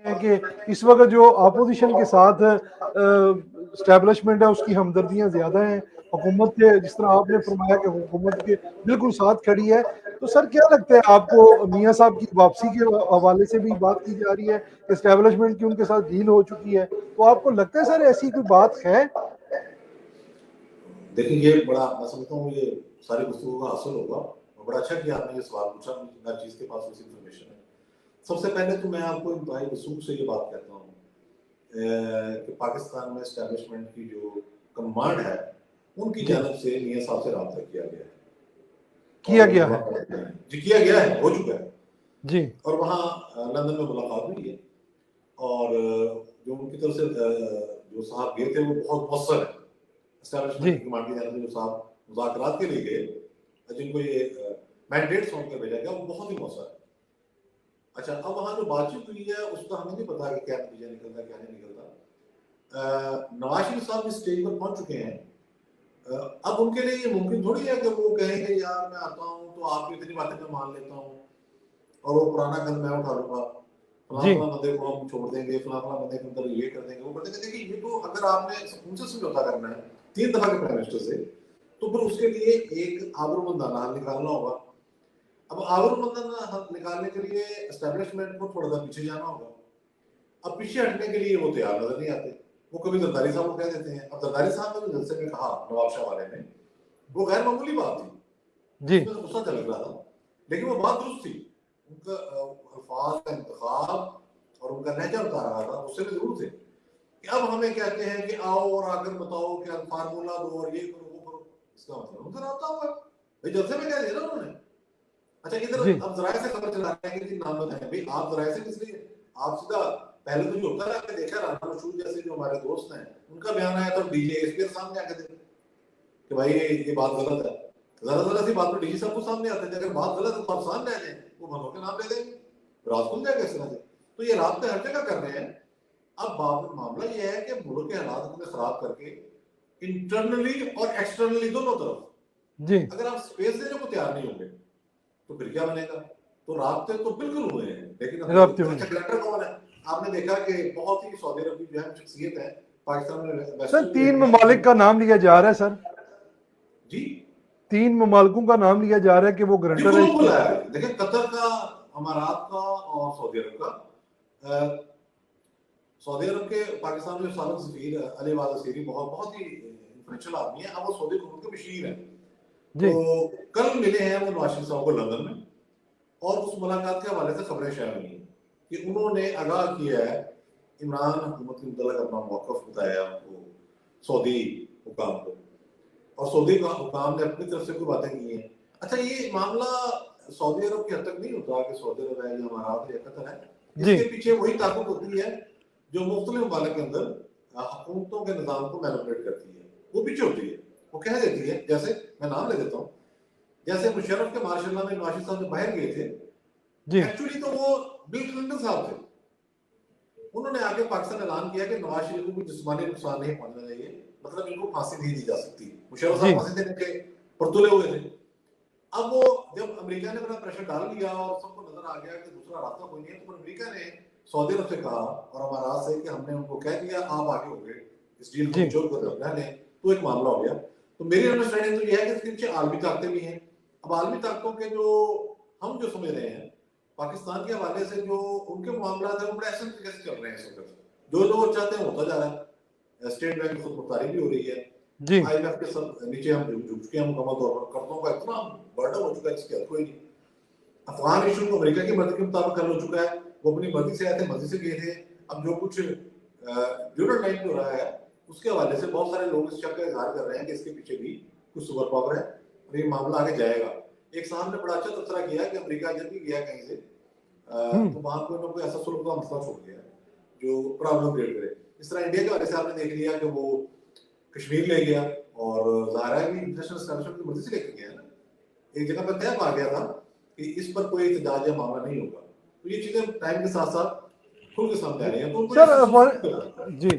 हैं कि इस वक्त जो अपोजिशन के साथ स्टैब्लिशमेंट है उसकी हमदर्दियां ज्यादा हैं हुकूमत के, जिस तरह आपने फरमाया कि हुकूमत के बिल्कुल साथ खड़ी है। तो सर क्या लगता है आपको, मियां साहब की वापसी के हवाले से भी बात की जा रही है, एस्टेब्लिशमेंट की उनके साथ डील हो चुकी है, तो आपको लगता है सर ऐसी कोई बात है? देखिए ये बड़ा, मैं समझता हूँ ये सारी गुफ्तगू का हासिल होगा और बड़ा अच्छा किया आपने ये सवाल पूछा, हर चीज के पास उसी इंफॉर्मेशन है। सबसे पहले तो मैं आपको इंतहाई वसूख से ये बात कहता हूँ कि पाकिस्तान में एस्टेब्लिशमेंट की जो कमांड है उनकी जानब से मियां साहब से रब्ता किया गया है। किया गया है जी, किया गया है, हो चुका है जी। और वहाँ लंदन में मुलाकात हुई है और जो उनकी तरफ से जो साहब गए थे वो बहुत मौसर है। एस्टेब्लिशमेंट की कमांड की जानब से जो साहब मुज़ाकरात के लिए गए, जिनको ये मैंडेट सौंप कर भेजा गया, वो बहुत ही मौसर है। अच्छा, अब वहाँ जो बातचीत हुई है उसका हमें नहीं पता कि क्या नतीजा निकलता क्या नहीं निकलता। नवाज शरीफ साहब इस स्टेज पर पहुंच चुके हैं। अब उनके लिए ये मुमकिन थोड़ी है कि वो कहेंगे यार मैं आता हूँ तो आपकी इतनी बातें मैं मान लेता हूँ और वो पुराना गन मैं उठा लूंगा, फलां बंदे को हम छोड़ देंगे, फलां बंदे के अंदर ये कर देंगे, वो कर देंगे। देखिए ये तो अगर आपने उनसे समझौता करना है 3 दफा के प्राइम मिनिस्टर से, तो फिर उसके लिए एक आबरूमंदाना हल निकालना होगा। अब आबरूमंदाना हल निकालने के लिए एस्टेब्लिशमेंट को थोड़ा सा पीछे जाना होगा। अब पीछे हटने के लिए वो तैयार नजर नहीं आते। वो कभी जरदारी साहब को कह देते हैं। अब जरदारी साहब ने जो जलसे में कहा नवाब शाह वाले में, वो गैर मामूली बात थी जी, उसमें तो गुस्सा चल रहा था, लेकिन वो बात दुरुस्त थी। उनका अल्फाज का इंतखाब और उनका लहजा बता रहा था, उससे भी जरूर थे कि अब हमें कहते हैं कि आओ और आकर बताओ कि फार्मूला दो और ये करो वो करो। इसका मतलब उनका रास्ता हुआ भाई, जलसे में कह दिया ना उन्होंने। अच्छा, इधर अब जराये से खबर चला रहे हैं कि नाम बताएं भाई, आप जराये से किस लिए, आप सीधा पहले तो जो होता है, आपने देखा राना मशहूर जैसे जो हमारे दोस्त हैं उनका बयान आया था डीजे एसपीआर सामने आके थे कि भाई ये बात गलत है। जरा सी बात तो डीजी साहब को सामने आते थे, अगर बात गलत है तो आप सामने आ जाए, वो बंदों के नाम ले देंगे, रात खुल जाएगा इस तरह से। तो ये रात हर जगह कर रहे हैं। अब मामला ये है कि मुल्क के हालात को खराब करके इंटरनली और एक्सटर्नली दोनों तरफ जी, अगर आप स्पेस देने को तैयार नहीं होंगे तो फिर क्या बनेगा। तो राब्ते तो बिल्कुल हुए हैं, लेकिन अच्छा ग्रेटर कौन है? आपने देखा कि बहुत ही सऊदी अरब की जो है शख्सियत है पाकिस्तान में। सर 3 ममालिक का नाम लिया जा रहा है सर जी, 3 ममालिकों का नाम लिया जा रहा है कि वो ग्रंटर है। देखिए कतर का, अमारात का और सऊदी अरब का। सऊदी अरब के पाकिस्तान में साबिक सफीर अली वाज़ बहुत ही इन्फ्लुएंशियल आदमी है। अब वो सऊदी हुकूमत के मशीर है। तो कल मिले हैं वो नवाज शरीफ साहब को लंदन में और उस मुलाकात के हवाले से खबरें शायद हुई हैं कि उन्होंने आगाह किया है इमरान हुकूमत के मुतल्लिक़ अपना मौक़िफ़ बताया उनको, सऊदी हुकाम को, और सऊदी हुकाम ने अपनी तरफ से कोई बातें की हैं। अच्छा, ये मामला सऊदी अरब की हद तक नहीं होता कि सऊदी अरब है या अमारात या कतर है, इसके पीछे वही ताकत होती है जो मुख्तलिफ ममालिक के अंदर हुकूमतों के निज़ाम को मैनिपुलेट करती है, वो पीछे होती है। वो कह देती है, जैसे मैं नाम ले देता हूँ, जैसे मुशर्रफ के मार्शल में नवाज साहब जो बाहर गए थे, एक्चुअली तो वो बिल क्लिंटन साहब थे। उन्होंने आगे पाकिस्तान ऐलान किया कि नवाज शरीफ को कोई जिस्मानी नुकसान नहीं पहुंचना चाहिए, मतलब इनको फांसी नहीं दी जा सकती। मुशर्रफ साहब फांसी देने के परतुले हुए थे। अब वो जब अमेरिका ने अपना प्रेशर डाल दिया और सबको नजर आ गया कि दूसरा रास्ता कोई नहीं है, तो अमेरिका ने सऊदी अरब से कहा और अमारात से कि हमने उनको कह दिया आप आगे हो गए, इस डील को जोड़ कर रखना है, तो एक मामला हो गया। तो मेरी अंडरस्टैंडिंग तो यह है कि इसके पीछे आलमी ताकतें भी हैं। अब आलमी ताकतों के जो हम जो समझ रहे हैं पाकिस्तान के हवाले से जो उनके मामला है वो बड़े ऐसे तरीके से चल रहे हैं। इस वक्त जो लोग चाहते हैं होता जा रहा है। स्टेट बैंक खुद मुख्तारी भी हो रही है जी, IMF के सब नीचे हम झुक चुके हैं मुकम्मल तौर पर, कर्जों का इतना बर्डन हो चुका है जिसकी कोई नहीं। अफगान इशू को अमेरिका की मर्जी के मुताबिक हल हो चुका है, वो अपनी मर्जी से आए थे, मर्जी से गए थे। अब जो कुछ ड्यूरल लाइन हो रहा है उसके हवाले से बहुत सारे लोग इस शक का इजहार कर रहे हैं कि इसके पीछे भी कुछ सुपर पावर है और ये मामला आगे जाएगा। एक साहब ने बड़ा अच्छा तबसरा किया कि अमेरिका जब भी गया कहीं से तो वहां कोई ना कोई ऐसा सुलह का मसला छोड़ गया जो प्रॉब्लम क्रिएट करे। इस तरह इंडिया के हवाले से आपने देख लिया कि वो कश्मीर ले गया और ज़ाहिर है कि इंटरनेशनल एस्टैब्लिशमेंट की मर्जी से लेकर गया ना, एक जगह पर तय पा गया था कि इस पर कोई एहतजाज या मामला नहीं होगा। तो ये चीजें टाइम के साथ साथ खुल के सामने आ रही हैं। तो सर जी